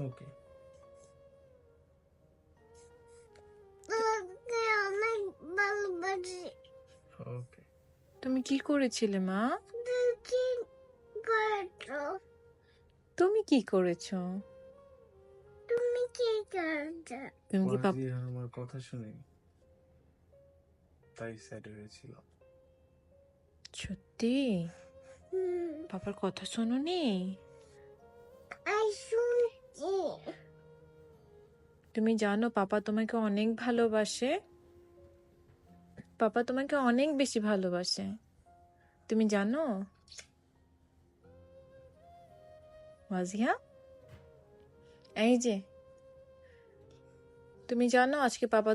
ওকে। তোমাকে অনেক ভালোবাসি। ওকে। তুমি কি করেছিলে মা? তুমি কি করেছো? তুমি কি করেছো? তুমি কি করেছো? তুমি কি মাঝিয়া আমার কথা শুনেনি, তাই স্যাড হয়েছিল। সত্যি পাপার কথা শোনোনি? শুনছি। তুমি জানো পাপা তোমাকে অনেক ভালোবাসে। পাপা তোমাকে অনেক বেশি ভালোবাসে, তুমি জানো? মাজিয়া, এই যে তুমি জানো আজকে পাপা